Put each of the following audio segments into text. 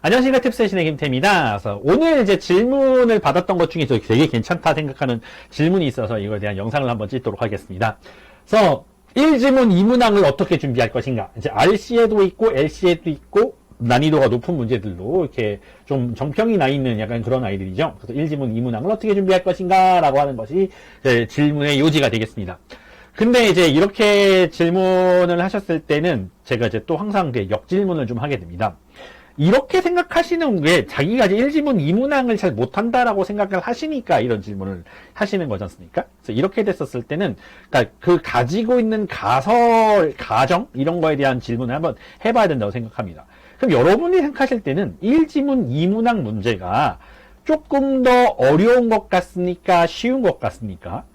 안녕하십니까. 탭세신의 김태입니다. 그래서 오늘 이제 질문을 받았던 것 중에서 되게 괜찮다 생각하는 질문이 있어서 이거에 대한 영상을 한번 찍도록 하겠습니다. 그래서 1지문 2문항을 어떻게 준비할 것인가. 이제 RC에도 있고 LC에도 있고 난이도가 높은 문제들로 이렇게 좀 정평이 나 있는 약간 그런 아이들이죠. 그래서 1지문 2문항을 어떻게 준비할 것인가 라고 하는 것이 질문의 요지가 되겠습니다. 근데 이제 이렇게 질문을 하셨을 때는 제가 이제 또 항상 역질문을 좀 하게 됩니다. 이렇게 생각하시는 게 자기가 이제 1지문 2문항을 잘 못한다라고 생각을 하시니까 이런 질문을 하시는 거지 않습니까? 그래서 이렇게 됐었을 때는 그러니까 그 가지고 있는 가설, 가정 이런 거에 대한 질문을 한번 해봐야 된다고 생각합니다. 그럼 여러분이 생각하실 때는 1지문 2문항 문제가 조금 더 어려운 것 같습니까? 쉬운 것 같습니까?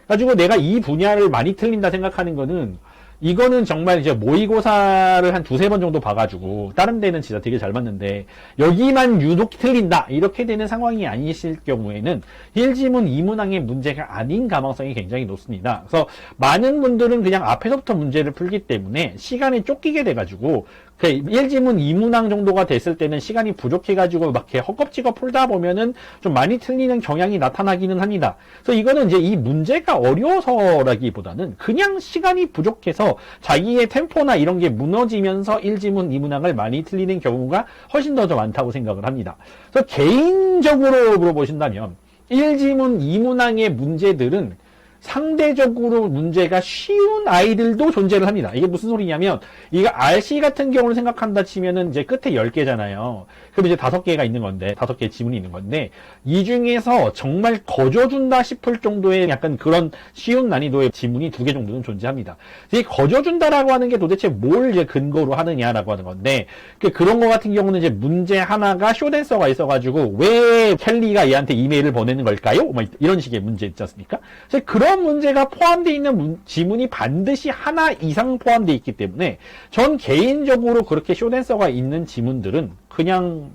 가지고 내가 이 분야를 많이 틀린다 생각하는 거는 이거는 정말 이제 모의고사를 한 두세 번 정도 봐가지고 다른 데는 진짜 되게 잘 맞는데 여기만 유독 틀린다 이렇게 되는 상황이 아니실 경우에는 1지문 2문항의 문제가 아닌 가능성이 굉장히 높습니다. 그래서 많은 분들은 그냥 앞에서부터 문제를 풀기 때문에 시간이 쫓기게 돼가지고 1지문 2문항 정도가 됐을 때는 시간이 부족해가지고 막 이렇게 헛겁지겁 풀다 보면은 좀 많이 틀리는 경향이 나타나기는 합니다. 그래서 이거는 이제 이 문제가 어려워서라기보다는 그냥 시간이 부족해서 자기의 템포나 이런 게 무너지면서 1지문 2문항을 많이 틀리는 경우가 훨씬 더 많다고 생각을 합니다. 그래서 개인적으로 물어보신다면 1지문 2문항의 문제들은 상대적으로 문제가 쉬운 아이들도 존재를 합니다. 이게 무슨 소리냐면, 이거 RC 같은 경우를 생각한다 치면은 이제 끝에 10개잖아요. 그럼 이제 5개가 있는 건데, 5개의 지문이 있는 건데, 이 중에서 정말 거저준다 싶을 정도의 약간 그런 쉬운 난이도의 지문이 2개 정도는 존재합니다. 이 거저준다라고 하는 게 도대체 뭘 이제 근거로 하느냐라고 하는 건데, 그런 거 같은 경우는 이제 문제 하나가 쇼댄서가 있어가지고, 왜 켈리가 얘한테 이메일을 보내는 걸까요? 뭐 이런 식의 문제 있지 않습니까? 그런 문제가 포함되어 있는 지문이 반드시 하나 이상 포함되어 있기 때문에 전 개인적으로 그렇게 쇼댄서가 있는 지문들은 그냥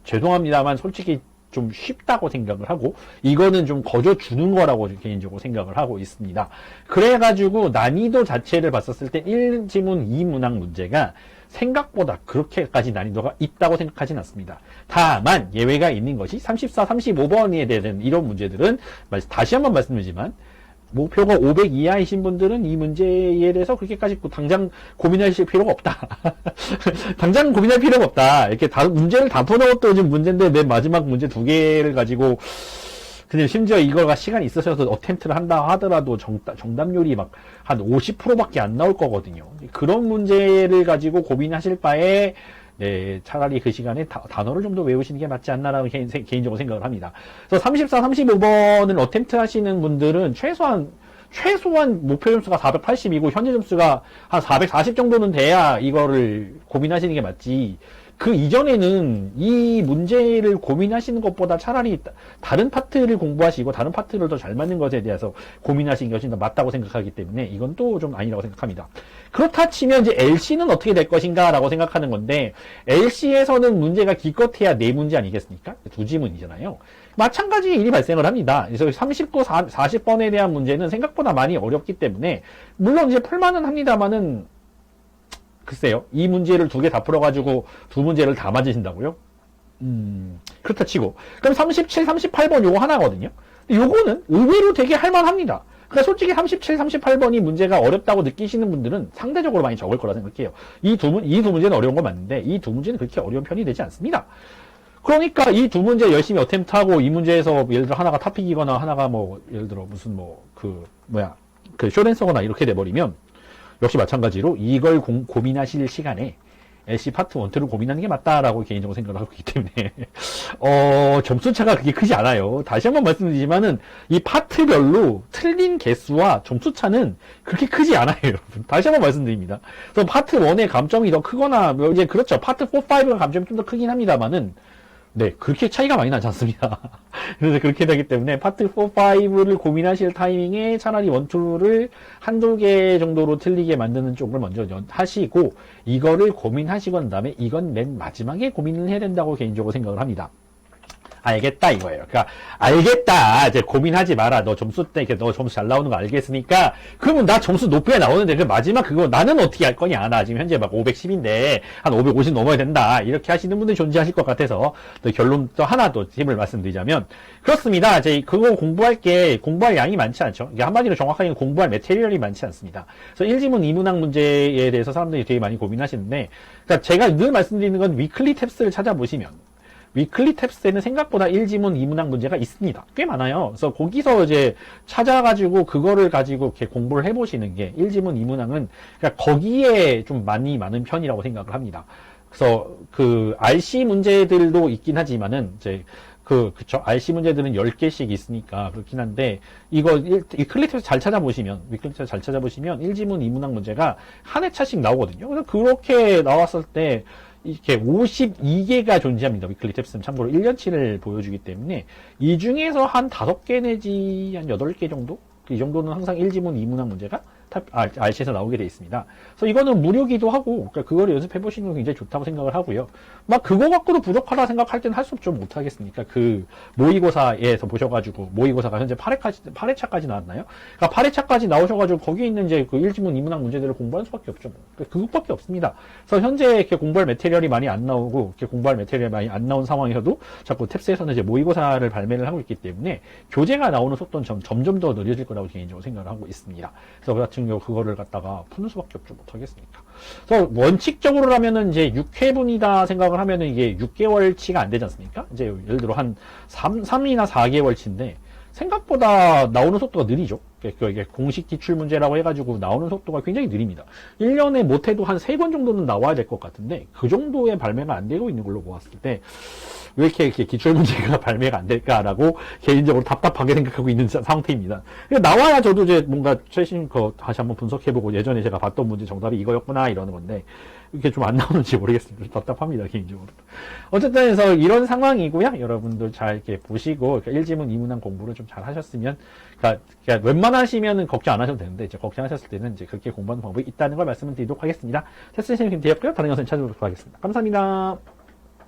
죄송합니다만 솔직히 좀 쉽다고 생각을 하고 이거는 좀 거저주는 거라고 개인적으로 생각을 하고 있습니다. 그래가지고 난이도 자체를 봤었을 때 1지문 2문항 문제가 생각보다 그렇게까지 난이도가 있다고 생각하진 않습니다. 다만 예외가 있는 것이 34, 35번에 대한 이런 문제들은 다시 한번 말씀드리지만 목표가 500 이하이신 분들은 이 문제에 대해서 그렇게까지 당장 고민하실 필요가 없다. 당장 고민할 필요가 없다. 이렇게 문제를 다 풀어도 지금 문제인데 내 마지막 문제 2개를 가지고 근데 심지어 이거가 시간이 있으셔서 어템트를 한다 하더라도 정답률이 막 한 50%밖에 안 나올 거거든요. 그런 문제를 가지고 고민하실 바에 네, 차라리 그 시간에 단어를 좀 더 외우시는 게 맞지 않나라고 개인적으로 생각을 합니다. 그래서 34, 35번을 어템트 하시는 분들은 최소한 목표 점수가 480이고 현재 점수가 한 440 정도는 돼야 이거를 고민하시는 게 맞지. 그 이전에는 이 문제를 고민하시는 것보다 차라리 다른 파트를 공부하시고 다른 파트를 더 잘 맞는 것에 대해서 고민하시는 것이 더 맞다고 생각하기 때문에 이건 또 좀 아니라고 생각합니다. 그렇다 치면 이제 LC는 어떻게 될 것인가 라고 생각하는 건데 LC에서는 문제가 기껏해야 4문제 아니겠습니까? 2지문이잖아요. 마찬가지 일이 발생을 합니다. 그래서 39, 40번에 대한 문제는 생각보다 많이 어렵기 때문에 물론 이제 풀만은 합니다만은 글쎄요. 이 문제를 2개 다 풀어가지고 2문제를 다 맞으신다고요? 그렇다 치고. 그럼 37, 38번 요거 하나거든요. 근데 요거는 의외로 되게 할만합니다. 그러니까 솔직히 37, 38번이 문제가 어렵다고 느끼시는 분들은 상대적으로 많이 적을 거라 생각해요. 이 두 문제는 어려운 건 맞는데 이 2문제는 그렇게 어려운 편이 되지 않습니다. 그러니까 이 2문제 열심히 어템트하고 이 문제에서 예를 들어 하나가 탑픽이거나 하나가 뭐 예를 들어 무슨 쇼댄서거나 이렇게 돼버리면 역시 마찬가지로 이걸 고민하실 시간에 LC 파트 1, 2를 고민하는 게 맞다라고 개인적으로 생각을 하고 있기 때문에 점수차가 그렇게 크지 않아요. 다시 한번 말씀드리지만은 이 파트별로 틀린 개수와 점수차는 그렇게 크지 않아요, 여러분. 다시 한번 말씀드립니다. 그래서 파트 1의 감점이 더 크거나 이제 그렇죠. 파트 4, 5가 감점이 좀 더 크긴 합니다만은 네, 그렇게 차이가 많이 나지 않습니다. 그래서 그렇게 되기 때문에 파트 4, 5를 고민하실 타이밍에 차라리 1, 2를 한두 개 정도로 틀리게 만드는 쪽을 먼저 하시고 이거를 고민하시고 난 다음에 이건 맨 마지막에 고민을 해야 된다고 개인적으로 생각을 합니다. 알겠다 이거예요. 그러니까 알겠다. 이제 고민하지 마라. 너 점수 때 너 점수 잘 나오는 거 알겠으니까 그러면 나 점수 높게 나오는데 그 마지막 그거 나는 어떻게 할 거냐. 나 지금 현재 막 510인데 한 550 넘어야 된다. 이렇게 하시는 분들이 존재하실 것 같아서 또 결론 또 하나 또 팁을 말씀드리자면 그렇습니다. 이제 그거 공부할 양이 많지 않죠. 이게 한마디로 정확하게 공부할 매테리얼이 많지 않습니다. 그래서 1지문 2문항 문제에 대해서 사람들이 되게 많이 고민하시는데 그러니까 제가 늘 말씀드리는 건 위클리 탭스를 찾아보시면 위클리 탭스에는 생각보다 1지문 2문항 문제가 있습니다. 꽤 많아요. 그래서 거기서 이제 찾아가지고 그거를 가지고 이렇게 공부를 해보시는 게 1지문 2문항은 그러니까 거기에 좀 많은 편이라고 생각을 합니다. 그래서 그 RC 문제들도 있긴 하지만은 이제 그쵸. RC 문제들은 10개씩 있으니까 그렇긴 한데, 위클리 탭스 잘 찾아보시면, 1지문 2문항 문제가 한 회차씩 나오거든요. 그래서 그렇게 나왔을 때, 이렇게 52개가 존재합니다. 위클리 탭스는 참고로 1년치를 보여주기 때문에, 이 중에서 한 5개 내지 한 8개 정도? 이 정도는 항상 1지문 2문항 문제가 RC에서 나오게 되어 있습니다. 그래서 이거는 무료기도 하고, 그러니까 그거를 연습해 보시는 건 굉장히 좋다고 생각을 하고요. 막 그거 갖고도 부족하다 생각할 때는 할 수 없죠. 못하겠습니까? 그 모의고사에서 보셔가지고, 모의고사가 현재 8회차까지 나왔나요? 그러니까 8회차까지 나오셔가지고, 거기에 있는 이제 그 1지문 2문항 문제들을 공부하는 수밖에 없죠. 그러니까 그것밖에 없습니다. 그래서 현재 이렇게 공부할 매테리얼이 많이 안 나오고, 이렇게 공부할 매테리얼이 많이 안 나온 상황에서도 자꾸 탭스에서는 이제 모의고사를 발매를 하고 있기 때문에, 교재가 나오는 속도는 점점 더 느려질 거라고 개인적으로 생각을 하고 있습니다. 그래서 그 같은 경우 그거를 갖다가 푸는 수밖에 없죠. 못하겠으니까. 그래서 원칙적으로라면은 이제 6회분이다 생각을 하면은 이게 6개월치가 안 되지 않습니까? 이제 예를 들어 한 3이나 4개월치인데 생각보다 나오는 속도가 느리죠. 이게 공식 기출 문제라고 해가지고 나오는 속도가 굉장히 느립니다. 1년에 못해도 한 3권 정도는 나와야 될 것 같은데 그 정도의 발매가 안 되고 있는 걸로 보았을 때 왜 이렇게 기출 문제가 발매가 안 될까라고 개인적으로 답답하게 생각하고 있는 상태입니다. 나와야 저도 이제 뭔가 최신 거 다시 한번 분석해보고 예전에 제가 봤던 문제 정답이 이거였구나 이러는 건데 이렇게 좀 안 나오는지 모르겠습니다. 답답합니다, 개인적으로. 어쨌든 해서 이런 상황이고요. 여러분들 잘 이렇게 보시고, 그러니까 1지문 2문항 공부를 좀 잘 하셨으면, 그러니까 웬만하시면은 걱정 안 하셔도 되는데, 이제 걱정하셨을 때는 이제 그렇게 공부하는 방법이 있다는 걸 말씀을 드리도록 하겠습니다. 테스트 선생님 김태였고요. 다른 영상 찾아보도록 하겠습니다. 감사합니다.